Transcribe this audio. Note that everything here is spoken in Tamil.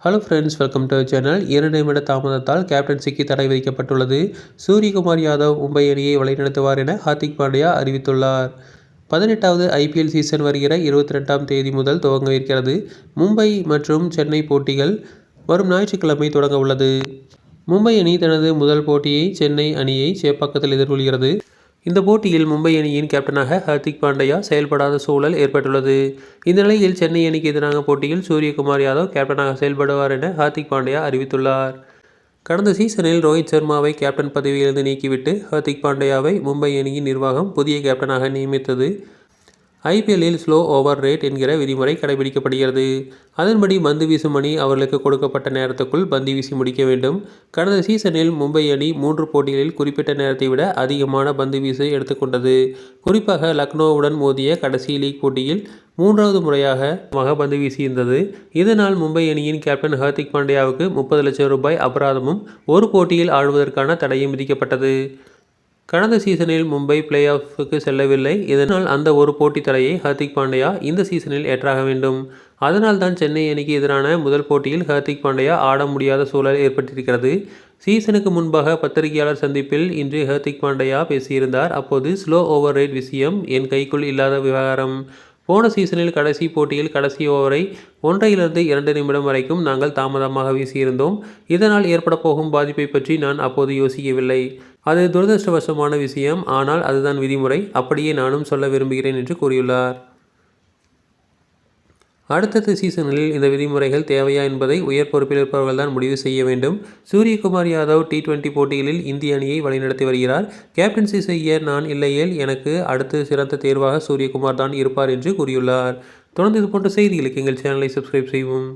Hello friends, welcome to channel. 2 நிமிட தாமதத்தால் கேப்டன்சிக்கு தடை விதிக்கப்பட்டுள்ளது. சூரியகுமார் யாதவ் மும்பை அணியை வழிநடத்துவார் என ஹார்திக் பாண்டியா அறிவித்துள்ளார். 18வது ஐபிஎல் சீசன் வருகிற 22ஆம் தேதி முதல் துவங்க இருக்கிறது. மும்பை மற்றும் சென்னை போட்டிகள் வரும் ஞாயிற்றுக்கிழமை தொடங்க உள்ளது. மும்பை அணி தனது முதல் போட்டியை சென்னை அணியை சேப்பாக்கத்தில் எதிர்கொள்கிறது. இந்த போட்டியில் மும்பை அணியின் கேப்டனாக ஹார்திக் பாண்டியா செயல்படாத சூழல் ஏற்பட்டுள்ளது. இந்த நிலையில் சென்னை அணிக்கு எதிரான போட்டியில் சூரியகுமார் யாதவ் கேப்டனாக செயல்படுவார் என ஹார்திக் பாண்டியா அறிவித்துள்ளார். கடந்த சீசனில் ரோஹித் சர்மாவை கேப்டன் பதவியிலிருந்து நீக்கிவிட்டு ஹார்திக் பாண்டியாவை மும்பை அணியின் நிர்வாகம் புதிய கேப்டனாக நியமித்தது. ஐபிஎல்லில் ஸ்லோ ஓவர் ரேட் என்கிற விதிமுறை கடைபிடிக்கப்படுகிறது. அதன்படி பந்து வீசும் அணி அவர்களுக்கு கொடுக்கப்பட்ட நேரத்துக்குள் பந்து வீசி முடிக்க வேண்டும். கடந்த சீசனில் மும்பை அணி 3 போட்டிகளில் குறிப்பிட்ட நேரத்தை விட அதிகமான பந்து வீச எடுத்துக்கொண்டது. குறிப்பாக லக்னோவுடன் மோதிய கடைசி லீக் போட்டியில் 3வது முறையாக பந்து வீசியிருந்தது. இதனால் மும்பை அணியின் கேப்டன் ஹார்திக் பாண்டியாவுக்கு 30 லட்சம் ரூபாய் அபராதமும் ஒரு போட்டியில் ஆடுவதற்கான தடையும் விதிக்கப்பட்டது. கடந்த சீசனில் மும்பை பிளே ஆஃப்க்கு செல்லவில்லை. இதனால் அந்த ஒரு போட்டி தடையை ஹார்திக் பாண்டியா இந்த சீசனில் ஏற்றாக வேண்டும். அதனால் தான் சென்னை அணிக்கு எதிரான முதல் போட்டியில் ஹார்திக் பாண்டியா ஆட முடியாத சூழல் ஏற்பட்டிருக்கிறது. சீசனுக்கு முன்பாக பத்திரிகையாளர் சந்திப்பில் இன்று ஹார்திக் பாண்டியா பேசியிருந்தார். அப்போது ஸ்லோ ஓவர் ரேட் விஷயம் என் கைக்குள் இல்லாத விவகாரம். போன சீசனில் கடைசி போட்டியில் கடைசி ஓவரை 1லிருந்து 2 நிமிடம் வரைக்கும் நாங்கள் தாமதமாக வீசியிருந்தோம். இதனால் ஏற்பட போகும் பாதிப்பை பற்றி நான் அப்போது யோசிக்கவில்லை. அது துரதிருஷ்டவசமான விஷயம். ஆனால் அதுதான் விதிமுறை. அப்படியே நானும் சொல்ல விரும்புகிறேன் என்று கூறியுள்ளார். அடுத்தடுத்த சீசன்களில் இந்த விதிமுறைகள் தேவையா என்பதை உயர் பொறுப்பில் இருப்பவர்கள் தான் முடிவு செய்ய வேண்டும். சூரியகுமார் யாதவ் T20 போட்டிகளில் இந்திய அணியை வழிநடத்தி வருகிறார். கேப்டன்சி செய்ய நான் இல்லையேல் எனக்கு அடுத்து சிறந்த தேர்வாக சூரியகுமார் தான் இருப்பார் என்று கூறியுள்ளார். தொடர்ந்து இதுபோன்ற செய்திகளுக்கு எங்கள் சேனலை சப்ஸ்கிரைப் செய்வோம்.